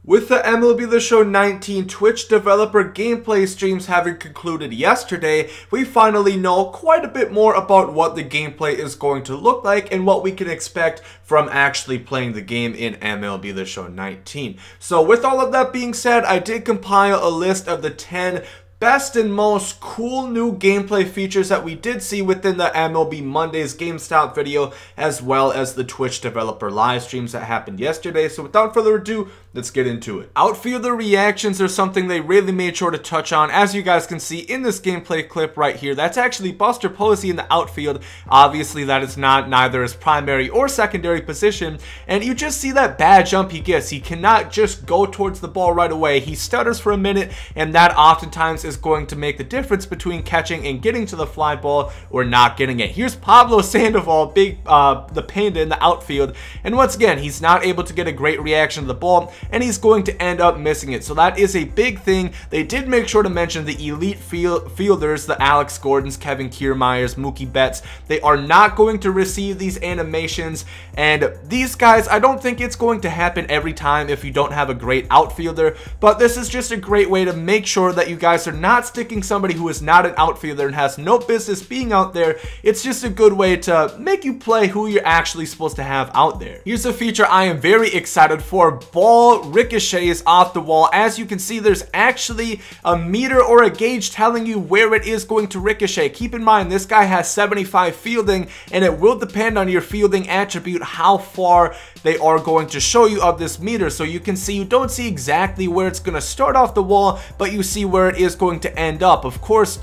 With the MLB The Show 19 Twitch developer gameplay streams having concluded yesterday, we finally know quite a bit more about what the gameplay is going to look like and what we can expect from actually playing the game in MLB The Show 19. So with all of that being said, I did compile a list of the 10 best and most cool new gameplay features that we did see within the MLB Mondays GameStop video, as well as the Twitch developer live streams that happened yesterday. So without further ado, let's get into it. Outfielder reactions are something they really made sure to touch on. As you guys can see in this gameplay clip right here, that's actually Buster Posey in the outfield. Obviously that is not neither his primary or secondary position, and you just see that bad jump he gets. He cannot just go towards the ball right away. He stutters for a minute, and that oftentimes is going to make the difference between catching and getting to the fly ball or not getting it. Here's Pablo Sandoval, the panda in the outfield, and once again he's not able to get a great reaction to the ball, and he's going to end up missing it. So that is a big thing. They did make sure to mention the elite fielders, the Alex Gordons, Kevin Kiermaiers, Mookie Betts. They are not going to receive these animations, and these guys, I don't think it's going to happen every time if you don't have a great outfielder, but this is just a great way to make sure that you guys are not sticking somebody who is not an outfielder and has no business being out there. It's just a good way to make you play who you're actually supposed to have out there. Here's a feature I am very excited for: ball ricochets off the wall. As you can see, there's actually a meter or a gauge telling you where it is going to ricochet. Keep in mind, this guy has 75 fielding, and it will depend on your fielding attribute how far they are going to show you of this meter. So you can see, you don't see exactly where it's going to start off the wall, but you see where it is going to end up. Of course,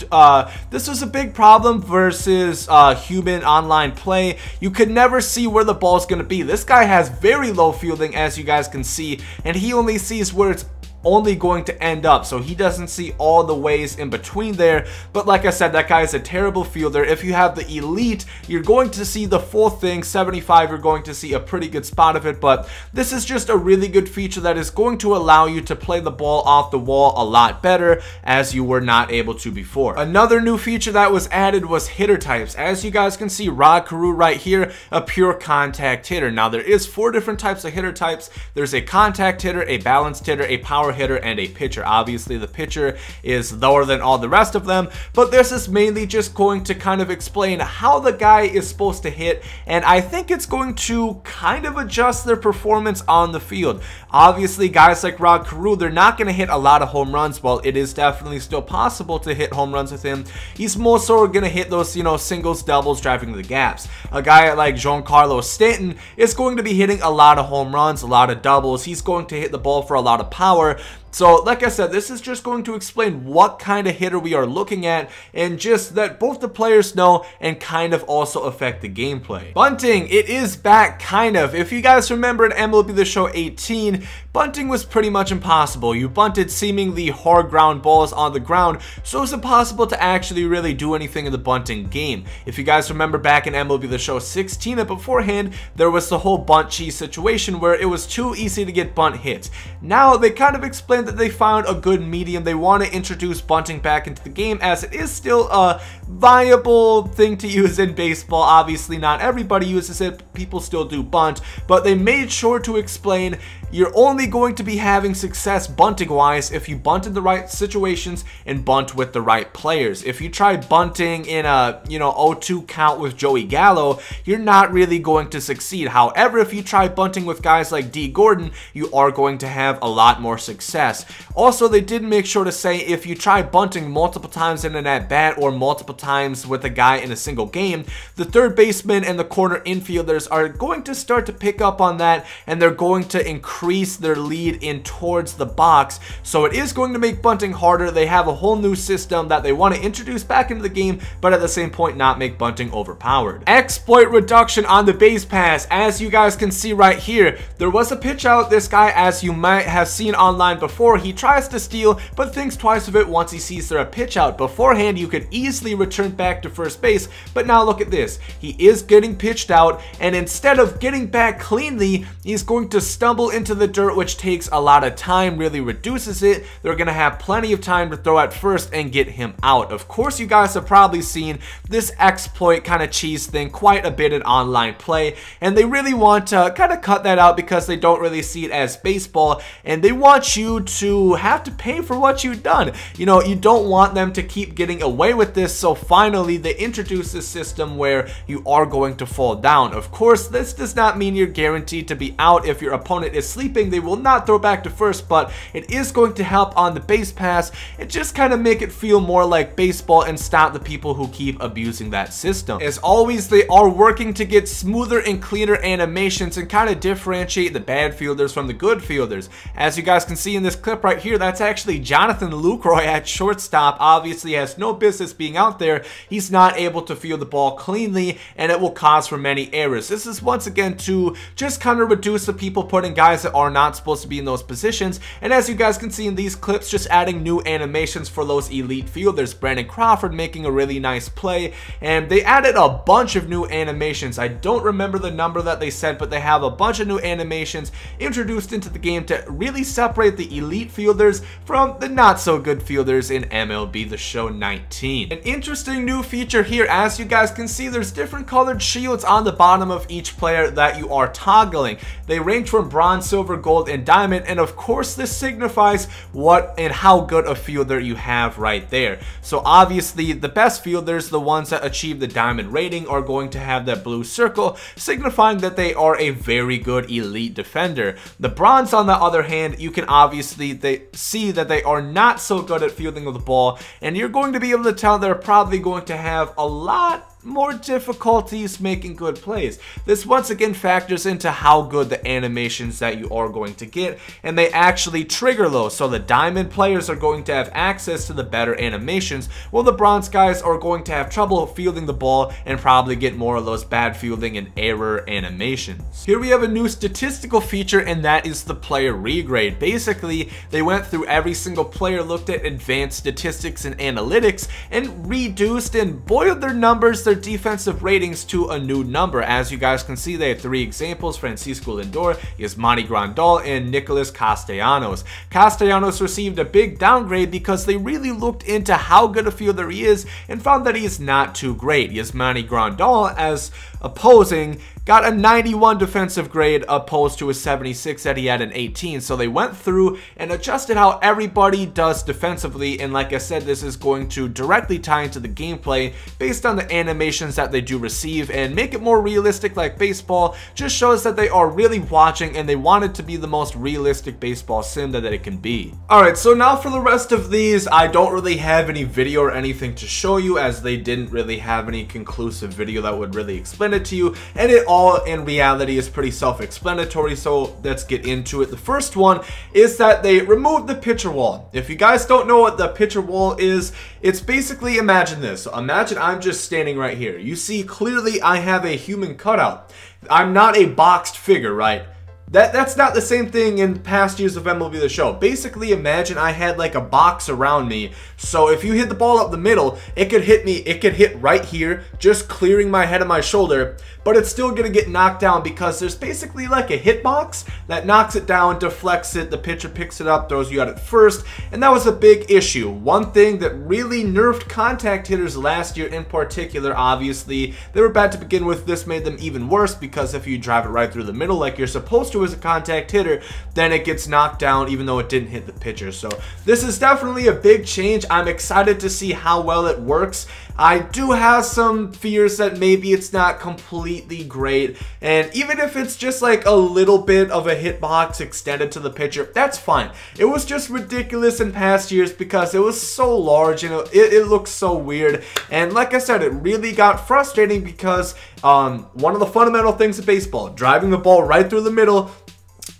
this was a big problem versus human online play. You could never see where the ball is going to be. This guy has very low fielding, as you guys can see, and he only sees where it's only going to end up, so he doesn't see all the ways in between there. But like I said, that guy is a terrible fielder. If you have the elite, you're going to see the full thing. 75, you're going to see a pretty good spot of it, but this is just a really good feature that is going to allow you to play the ball off the wall a lot better, as you were not able to before. Another new feature that was added was hitter types. As you guys can see, Rod Carew right here, a pure contact hitter. Now there is 4 different types of hitter types. There's a contact hitter, a balanced hitter, a power hitter, and a pitcher. Obviously the pitcher is lower than all the rest of them, but this is mainly just going to kind of explain how the guy is supposed to hit, and I think it's going to kind of adjust their performance on the field. Obviously guys like Rod Carew, they're not going to hit a lot of home runs. While it is definitely still possible to hit home runs with him, he's more so going to hit those, you know, singles, doubles, driving the gaps. A guy like Giancarlo Stanton is going to be hitting a lot of home runs, a lot of doubles. He's going to hit the ball for a lot of power. So like I said, this is just going to explain what kind of hitter we are looking at, and just that both the players know and kind of also affect the gameplay. Bunting, it is back, kind of. If you guys remember in MLB The Show 18, bunting was pretty much impossible. You bunted seemingly hard ground balls on the ground, so it's impossible to actually really do anything in the bunting game. If you guys remember back in MLB The Show 16 and beforehand, there was the whole bunt cheese situation where it was too easy to get bunt hits. Now they kind of explained that they found a good medium. They want to introduce bunting back into the game, as it is still a viable thing to use in baseball. Obviously not everybody uses it, people still do bunt, but they made sure to explain you're only going to be having success bunting wise if you bunt in the right situations and bunt with the right players. If you try bunting in a 0-2 count with Joey Gallo, you're not really going to succeed. However, if you try bunting with guys like D. Gordon, you are going to have a lot more success. Also, they did make sure to say if you try bunting multiple times in an at-bat or multiple times with a guy in a single game, the third baseman and the corner infielders are going to start to pick up on that, and they're going to increase their lead in towards the box. So it is going to make bunting harder. They have a whole new system that they want to introduce back into the game, but at the same point not make bunting overpowered. Exploit reduction on the base pass. As you guys can see right here, there was a pitch out. This guy, as you might have seen online before, he tries to steal but thinks twice of it once he sees there a pitch out. Beforehand you could easily return back to first base, but now look at this. He is getting pitched out, and instead of getting back cleanly, he's going to stumble into into the dirt, which takes a lot of time, really reduces it. They're going to have plenty of time to throw at first and get him out. Of course, you guys have probably seen this exploit kind of cheese thing quite a bit in online play, and they really want to kind of cut that out because they don't really see it as baseball, and they want you to have to pay for what you've done. You know, you don't want them to keep getting away with this, so finally they introduce this system where you are going to fall down. Of course, this does not mean you're guaranteed to be out. If your opponent is sleeping, they will not throw back to first, but it is going to help on the base pass and just kind of make it feel more like baseball and stop the people who keep abusing that system. As always, they are working to get smoother and cleaner animations and kind of differentiate the bad fielders from the good fielders. As you guys can see in this clip right here, that's actually Jonathan Lucroy at shortstop. Obviously has no business being out there. He's not able to field the ball cleanly, and it will cause for many errors. This is once again to just kind of reduce the people putting guys that are not supposed to be in those positions. And as you guys can see in these clips, just adding new animations for those elite fielders. Brandon Crawford making a really nice play, and they added a bunch of new animations. I don't remember the number that they said, but they have a bunch of new animations introduced into the game to really separate the elite fielders from the not so good fielders in MLB The Show 19. An interesting new feature here, as you guys can see, there's different colored shields on the bottom of each player that you are toggling. They range from bronze, silver, gold, and diamond, and of course this signifies what and how good a fielder you have right there. So obviously the best fielders, the ones that achieve the diamond rating, are going to have that blue circle, signifying that they are a very good elite defender. The bronze, on the other hand, you can obviously see that they are not so good at fielding of the ball, and you're going to be able to tell they're probably going to have a lot more difficulties making good plays. This once again factors into how good the animations that you are going to get, and they actually trigger those. So the diamond players are going to have access to the better animations, while the bronze guys are going to have trouble fielding the ball and probably get more of those bad fielding and error animations. Here we have a new statistical feature, and that is the player regrade. Basically, they went through every single player, looked at advanced statistics and analytics, and reduced and boiled their numbers, their defensive ratings, to a new number. As you guys can see, they have three examples: Francisco Lindor, Yasmani Grandal, and Nicholas Castellanos. Castellanos received a big downgrade because they really looked into how good a fielder he is and found that he is not too great. Yasmani Grandal, as opposing, got a 91 defensive grade opposed to a 76 that he had in 18. So they went through and adjusted how everybody does defensively, and like I said, this is going to directly tie into the gameplay based on the animations that they do receive and make it more realistic like baseball. Just shows that they are really watching and they want it to be the most realistic baseball sim that it can be. Alright, so now for the rest of these, I don't really have any video or anything to show you, as they didn't really have any conclusive video that would really explain it to you, and it all in reality is pretty self-explanatory, so let's get into it. The first one is that they removed the pitcher wall. If you guys don't know what the pitcher wall is, it's basically, imagine this. So imagine I'm just standing right here. You see clearly I have a human cutout. I'm not a boxed figure, right? That's not the same thing in past years of MLB The Show. Basically, imagine I had like a box around me, so if you hit the ball up the middle, it could hit me, it could hit right here, just clearing my head and my shoulder, but it's still gonna get knocked down because there's basically like a hitbox that knocks it down, deflects it, the pitcher picks it up, throws you out at first, and that was a big issue. One thing that really nerfed contact hitters last year in particular, obviously, they were bad to begin with. This made them even worse because if you drive it right through the middle like you're supposed to as a contact hitter, then it gets knocked down even though it didn't hit the pitcher. So this is definitely a big change. I'm excited to see how well it works. I do have some fears that maybe it's not completely great, and even if it's just like a little bit of a hitbox extended to the pitcher, that's fine. It was just ridiculous in past years because it was so large and it looks so weird, and like I said, it really got frustrating because one of the fundamental things of baseball, driving the ball right through the middle,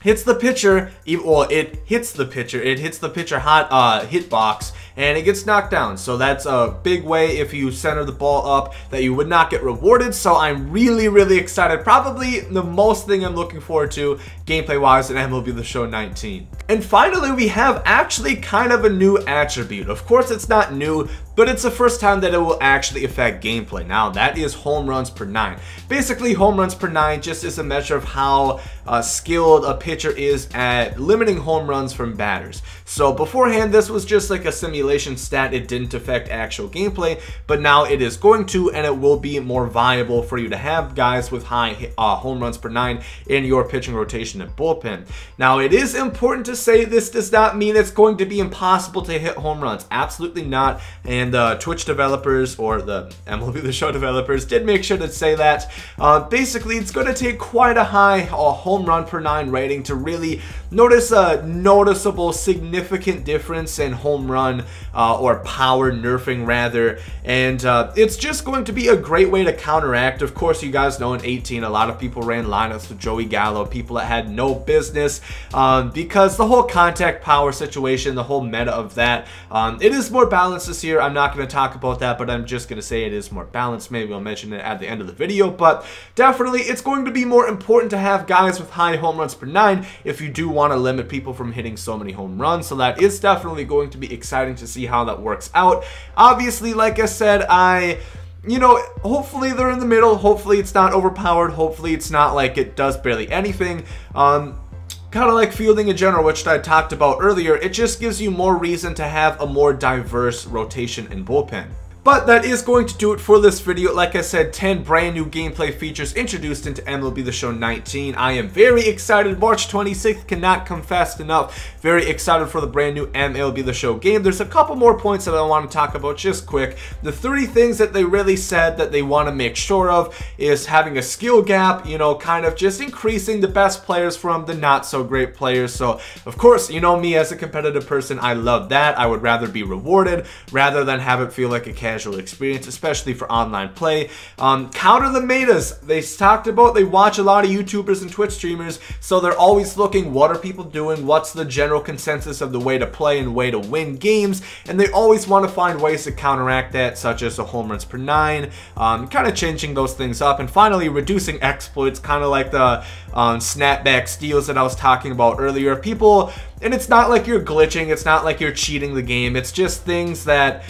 hits the pitcher, well, it hits the pitcher, it hits the pitcher hot hitbox, and it gets knocked down. So that's a big way if you center the ball up that you would not get rewarded. So I'm really excited. Probably the most thing I'm looking forward to gameplay-wise in MLB The Show 19. And finally, we have actually kind of a new attribute. Of course, it's not new, but it's the first time that it will actually affect gameplay. Now, that is home runs per 9. Basically, home runs per 9 just is a measure of how skilled a pitcher is at limiting home runs from batters. So beforehand, this was just like a simulation stat. It didn't affect actual gameplay, but now it is going to, and it will be more viable for you to have guys with high home runs per 9 in your pitching rotation and bullpen. Now, it is important to say this does not mean it's going to be impossible to hit home runs. Absolutely not. And the Twitch developers, or the MLB The Show developers, did make sure to say that. Basically, it's going to take quite a high home run per 9 rating to really notice a noticeable, significant difference in home run or power nerfing rather. And it's just going to be a great way to counteract. Of course, you guys know in 18, a lot of people ran lineups with Joey Gallo, people that had no business, because the whole contact power situation, the whole meta of that, it is more balanced this year. I'm not going to talk about that, but I'm just going to say it is more balanced. Maybe I'll mention it at the end of the video, but definitely it's going to be more important to have guys with high home runs per 9 if you do want to limit people from hitting so many home runs. So that is definitely going to be exciting to see how that works out. Obviously, like I said, you know, hopefully they're in the middle. Hopefully it's not overpowered. Hopefully it's not like it does barely anything. Kind of like fielding in general, which I talked about earlier. It just gives you more reason to have a more diverse rotation and bullpen. But that is going to do it for this video. Like I said, 10 brand new gameplay features introduced into MLB The Show 19. I am very excited. March 26th cannot come fast enough. Very excited for the brand new MLB The Show game. There's a couple more points that I want to talk about just quick. The 3 things that they really said that they want to make sure of is having a skill gap, you know, kind of just increasing the best players from the not so great players. So, of course, you know me as a competitive person, I love that. I would rather be rewarded rather than have it feel like a casual experience, especially for online play. Counter the metas. They talked about they watch a lot of YouTubers and Twitch streamers, so they're always looking, what are people doing, what's the general consensus of the way to play and way to win games, and they always want to find ways to counteract that, such as the home runs per 9, kind of changing those things up, and finally reducing exploits, kind of like the snapback steals that I was talking about earlier. People, and it's not like you're glitching, it's not like you're cheating the game, it's just things that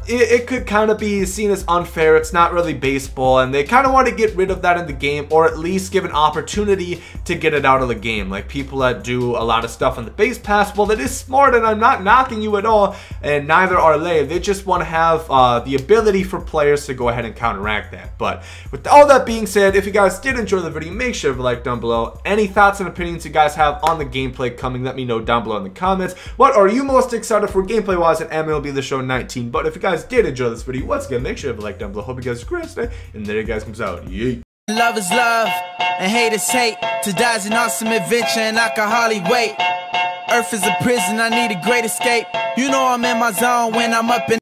it could kind of be seen as unfair. It's not really baseball, and they kind of want to get rid of that in the game, or at least give an opportunity to get it out of the game. Like people that do a lot of stuff on the base pass, well, that is smart, and I'm not knocking you at all, and neither are they just want to have the ability for players to go ahead and counteract that. But with all that being said, if you guys did enjoy the video, make sure to like down below. Any thoughts and opinions you guys have on the gameplay coming, let me know down below in the comments. What are you most excited for gameplay wise in MLB The Show 19? But if you guys did enjoy this video, once again, make sure to like down below. Hope you guys have a great day, and there you guys comes out. Yeet. Love is love, and hate is hate. To die's an awesome adventure, and I can hardly wait. Earth is a prison, I need a great escape. You know I'm in my zone when I'm up in